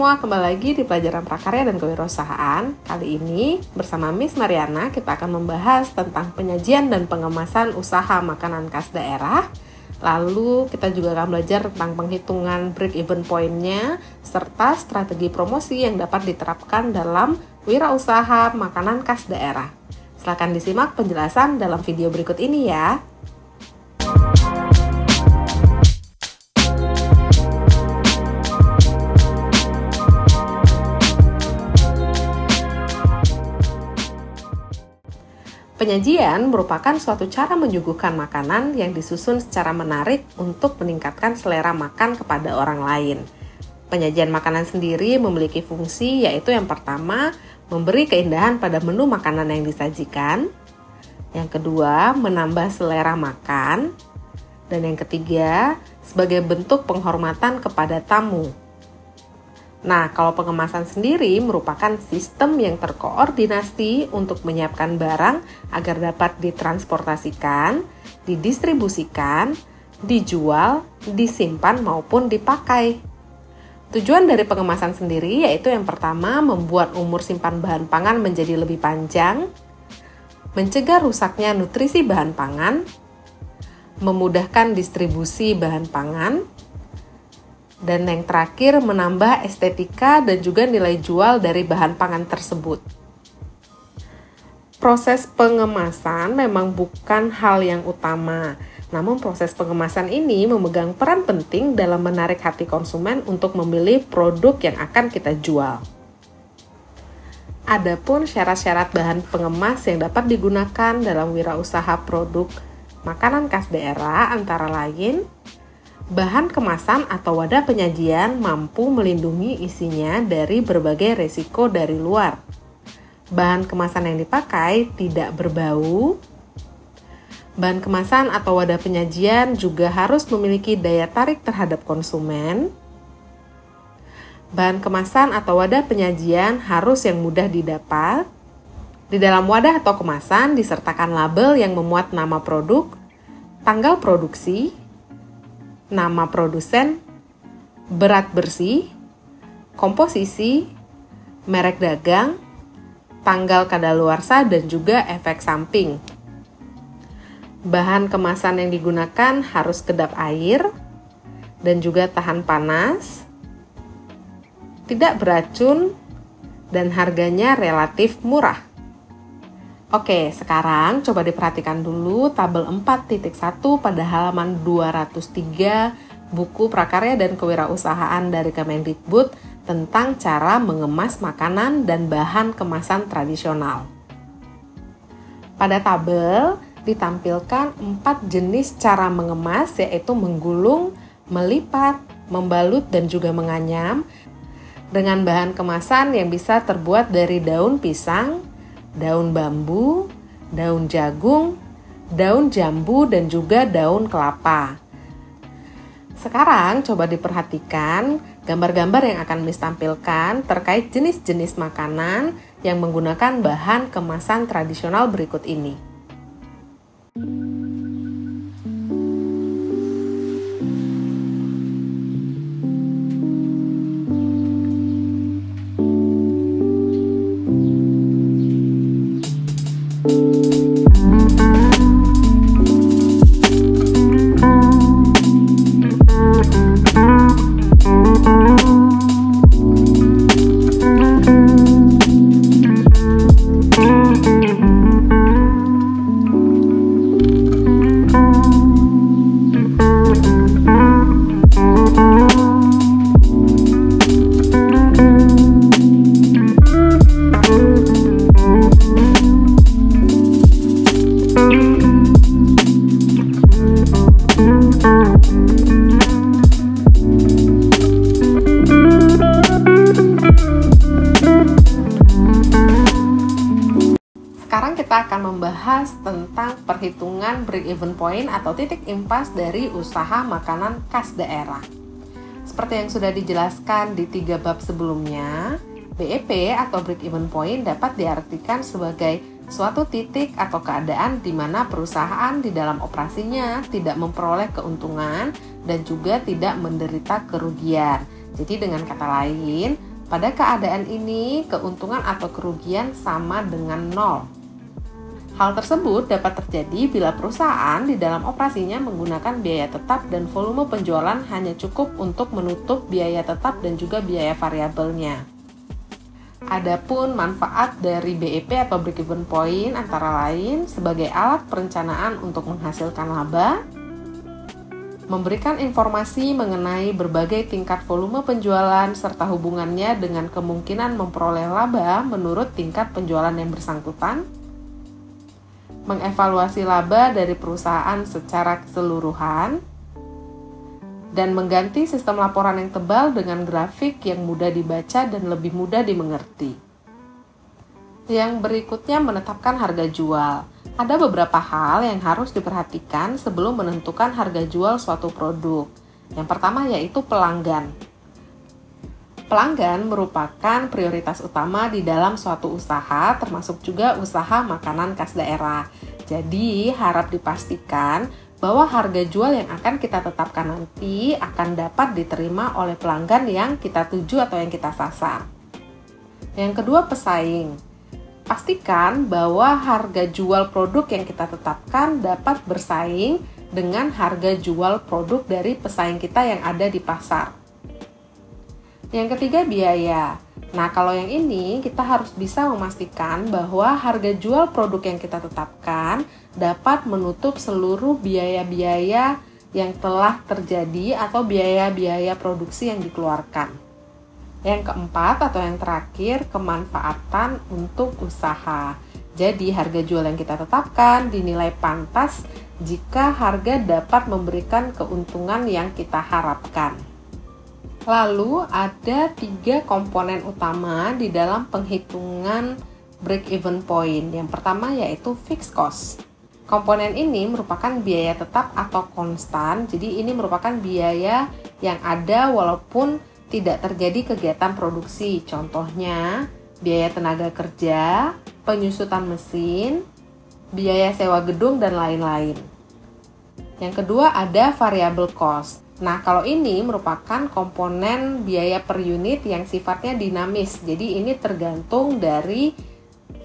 semua, kembali lagi di pelajaran prakarya dan kewirausahaan. Kali ini bersama Miss Mariana kita akan membahas tentang penyajian dan pengemasan usaha makanan khas daerah. Lalu kita juga akan belajar tentang penghitungan break-even point-nya serta strategi promosi yang dapat diterapkan dalam wirausaha makanan khas daerah. Silakan disimak penjelasan dalam video berikut ini ya. Penyajian merupakan suatu cara menyuguhkan makanan yang disusun secara menarik untuk meningkatkan selera makan kepada orang lain. Penyajian makanan sendiri memiliki fungsi, yaitu yang pertama, memberi keindahan pada menu makanan yang disajikan. Yang kedua, menambah selera makan. Dan yang ketiga, sebagai bentuk penghormatan kepada tamu. Nah, kalau pengemasan sendiri merupakan sistem yang terkoordinasi untuk menyiapkan barang agar dapat ditransportasikan, didistribusikan, dijual, disimpan maupun dipakai. Tujuan dari pengemasan sendiri yaitu yang pertama membuat umur simpan bahan pangan menjadi lebih panjang, mencegah rusaknya nutrisi bahan pangan, memudahkan distribusi bahan pangan, dan yang terakhir menambah estetika dan juga nilai jual dari bahan pangan tersebut. Proses pengemasan memang bukan hal yang utama, namun proses pengemasan ini memegang peran penting dalam menarik hati konsumen untuk memilih produk yang akan kita jual. Adapun syarat-syarat bahan pengemas yang dapat digunakan dalam wirausaha produk makanan khas daerah antara lain, bahan kemasan atau wadah penyajian mampu melindungi isinya dari berbagai resiko dari luar. Bahan kemasan yang dipakai tidak berbau. Bahan kemasan atau wadah penyajian juga harus memiliki daya tarik terhadap konsumen. Bahan kemasan atau wadah penyajian harus yang mudah didapat. Di dalam wadah atau kemasan disertakan label yang memuat nama produk, tanggal produksi, nama produsen, berat bersih, komposisi, merek dagang, tanggal kadaluarsa, dan juga efek samping. Bahan kemasan yang digunakan harus kedap air dan juga tahan panas, tidak beracun, dan harganya relatif murah. Oke, sekarang coba diperhatikan dulu tabel 4.1 pada halaman 203 buku prakarya dan kewirausahaan dari Kemendikbud tentang cara mengemas makanan dan bahan kemasan tradisional. Pada tabel ditampilkan 4 jenis cara mengemas, yaitu menggulung, melipat, membalut, dan juga menganyam dengan bahan kemasan yang bisa terbuat dari daun pisang, daun bambu, daun jagung, daun jambu, dan juga daun kelapa. Sekarang coba diperhatikan gambar-gambar yang akan Miss tampilkan terkait jenis-jenis makanan yang menggunakan bahan kemasan tradisional berikut ini. Sekarang kita akan membahas tentang perhitungan break-even point atau titik impas dari usaha makanan khas daerah. Seperti yang sudah dijelaskan di 3 bab sebelumnya, BEP atau break-even point dapat diartikan sebagai suatu titik atau keadaan di mana perusahaan di dalam operasinya tidak memperoleh keuntungan dan juga tidak menderita kerugian. Jadi dengan kata lain, Pada keadaan ini, keuntungan atau kerugian sama dengan nol. Hal tersebut dapat terjadi bila perusahaan di dalam operasinya menggunakan biaya tetap dan volume penjualan hanya cukup untuk menutup biaya tetap dan juga biaya variabelnya. Adapun manfaat dari BEP atau break-even point antara lain sebagai alat perencanaan untuk menghasilkan laba, memberikan informasi mengenai berbagai tingkat volume penjualan serta hubungannya dengan kemungkinan memperoleh laba menurut tingkat penjualan yang bersangkutan, mengevaluasi laba dari perusahaan secara keseluruhan, dan mengganti sistem laporan yang tebal dengan grafik yang mudah dibaca dan lebih mudah dimengerti. Yang berikutnya menetapkan harga jual. Ada beberapa hal yang harus diperhatikan sebelum menentukan harga jual suatu produk. Yang pertama yaitu pelanggan. Pelanggan merupakan prioritas utama di dalam suatu usaha, termasuk juga usaha makanan khas daerah. Jadi, harap dipastikan bahwa harga jual yang akan kita tetapkan nanti akan dapat diterima oleh pelanggan yang kita tuju atau yang kita sasar. Yang kedua, pesaing. Pastikan bahwa harga jual produk yang kita tetapkan dapat bersaing dengan harga jual produk dari pesaing kita yang ada di pasar. Yang ketiga, biaya. Nah, kalau yang ini kita harus bisa memastikan bahwa harga jual produk yang kita tetapkan dapat menutup seluruh biaya-biaya yang telah terjadi atau biaya-biaya produksi yang dikeluarkan. Yang keempat atau yang terakhir, kemanfaatan untuk usaha. Jadi, harga jual yang kita tetapkan dinilai pantas jika harga dapat memberikan keuntungan yang kita harapkan. Lalu, ada 3 komponen utama di dalam penghitungan break-even point. Yang pertama yaitu fixed cost. Komponen ini merupakan biaya tetap atau konstan, jadi ini merupakan biaya yang ada walaupun tidak terjadi kegiatan produksi. Contohnya, biaya tenaga kerja, penyusutan mesin, biaya sewa gedung, dan lain-lain. Yang kedua ada variable cost. Nah, kalau ini merupakan komponen biaya per unit yang sifatnya dinamis. Jadi ini tergantung dari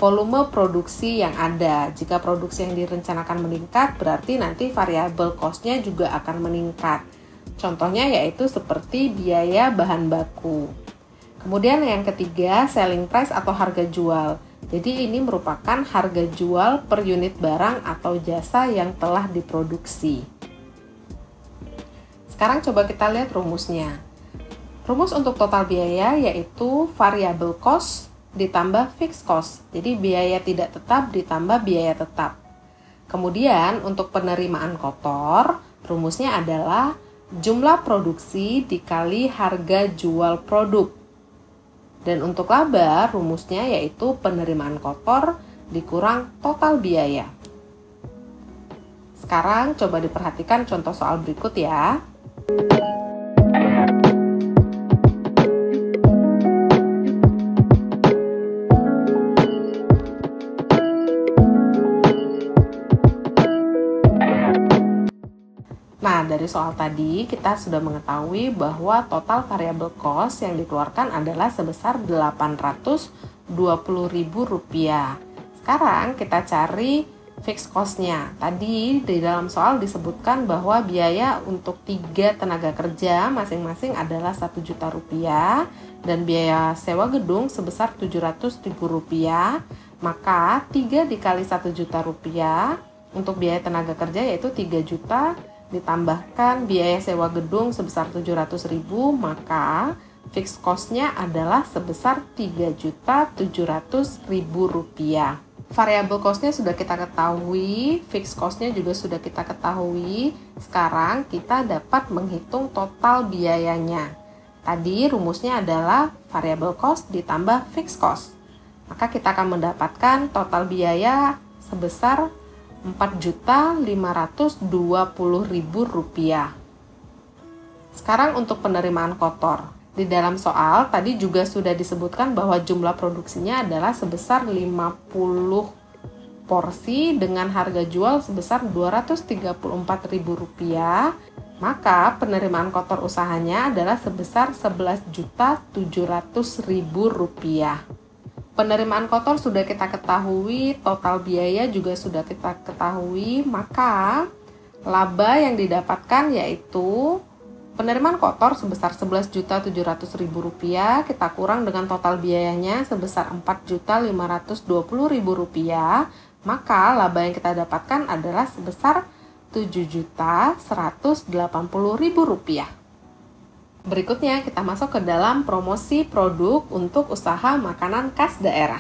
volume produksi yang ada. Jika produksi yang direncanakan meningkat, berarti nanti variable cost-nya juga akan meningkat. Contohnya yaitu seperti biaya bahan baku. Kemudian yang ketiga, selling price atau harga jual. Jadi ini merupakan harga jual per unit barang atau jasa yang telah diproduksi. Sekarang coba kita lihat rumusnya. Rumus untuk total biaya yaitu variable cost ditambah fixed cost. Jadi biaya tidak tetap ditambah biaya tetap. Kemudian untuk penerimaan kotor, rumusnya adalah jumlah produksi dikali harga jual produk. Dan untuk laba, rumusnya yaitu penerimaan kotor dikurang total biaya. Sekarang coba diperhatikan contoh soal berikut ya. Nah, dari soal tadi kita sudah mengetahui bahwa total variable cost yang dikeluarkan adalah sebesar Rp820.000. Sekarang kita cari fixed cost-nya. Tadi di dalam soal disebutkan bahwa biaya untuk 3 tenaga kerja masing-masing adalah Rp1.000.000 dan biaya sewa gedung sebesar Rp700.000. Maka 3 dikali Rp1.000.000 untuk biaya tenaga kerja yaitu 3 juta ditambahkan biaya sewa gedung sebesar Rp700.000, maka fixed cost-nya adalah sebesar Rp3.700.000. Variable cost-nya sudah kita ketahui, fixed cost-nya juga sudah kita ketahui. Sekarang kita dapat menghitung total biayanya. Tadi rumusnya adalah variable cost ditambah fixed cost. Maka kita akan mendapatkan total biaya sebesar Rp4.520.000. Sekarang untuk penerimaan kotor. Di dalam soal tadi juga sudah disebutkan bahwa jumlah produksinya adalah sebesar 50 porsi dengan harga jual sebesar Rp234.000 maka penerimaan kotor usahanya adalah sebesar Rp11.700.000. Penerimaan kotor sudah kita ketahui, total biaya juga sudah kita ketahui, maka laba yang didapatkan yaitu penerimaan kotor sebesar Rp11.700.000, kita kurang dengan total biayanya sebesar Rp4.520.000, maka laba yang kita dapatkan adalah sebesar Rp7.180.000. Berikutnya kita masuk ke dalam promosi produk untuk usaha makanan khas daerah.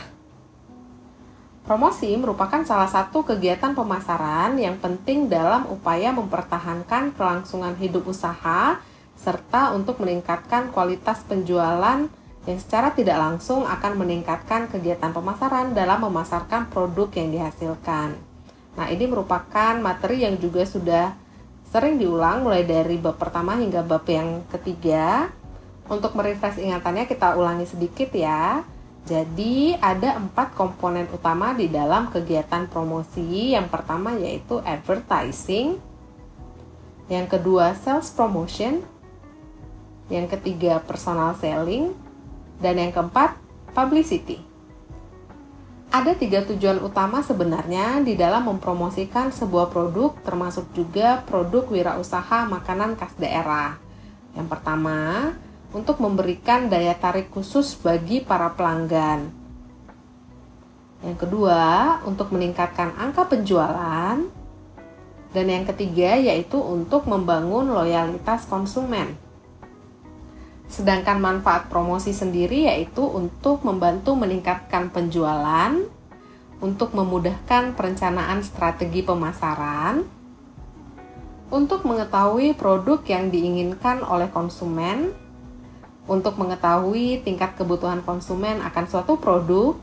Promosi merupakan salah satu kegiatan pemasaran yang penting dalam upaya mempertahankan kelangsungan hidup usaha serta untuk meningkatkan kualitas penjualan yang secara tidak langsung akan meningkatkan kegiatan pemasaran dalam memasarkan produk yang dihasilkan. Nah, ini merupakan materi yang juga sudah sering diulang mulai dari bab pertama hingga bab yang ketiga. Untuk merefresh ingatannya kita ulangi sedikit ya. Jadi ada 4 komponen utama di dalam kegiatan promosi. Yang pertama yaitu advertising, yang kedua sales promotion, yang ketiga personal selling, dan yang keempat publicity. Ada 3 tujuan utama sebenarnya di dalam mempromosikan sebuah produk, termasuk juga produk wirausaha makanan khas daerah. Yang pertama, untuk memberikan daya tarik khusus bagi para pelanggan. Yang kedua, untuk meningkatkan angka penjualan. Dan yang ketiga, yaitu untuk membangun loyalitas konsumen. Sedangkan manfaat promosi sendiri yaitu untuk membantu meningkatkan penjualan, untuk memudahkan perencanaan strategi pemasaran, untuk mengetahui produk yang diinginkan oleh konsumen, untuk mengetahui tingkat kebutuhan konsumen akan suatu produk,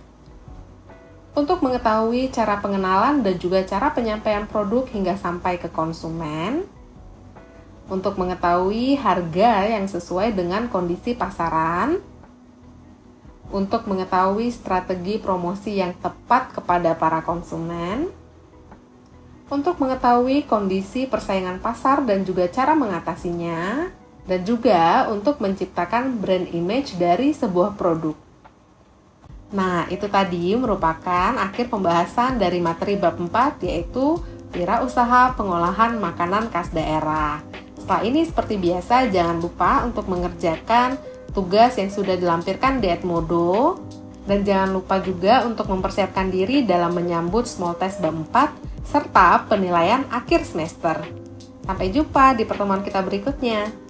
untuk mengetahui cara pengenalan dan juga cara penyampaian produk hingga sampai ke konsumen, untuk mengetahui harga yang sesuai dengan kondisi pasaran, untuk mengetahui strategi promosi yang tepat kepada para konsumen, untuk mengetahui kondisi persaingan pasar dan juga cara mengatasinya, dan juga untuk menciptakan brand image dari sebuah produk. Nah, itu tadi merupakan akhir pembahasan dari materi bab 4, yaitu wirausaha pengolahan makanan khas daerah. Setelah ini seperti biasa jangan lupa untuk mengerjakan tugas yang sudah dilampirkan di Edmodo, dan jangan lupa juga untuk mempersiapkan diri dalam menyambut small test bab 4 serta penilaian akhir semester. Sampai jumpa di pertemuan kita berikutnya.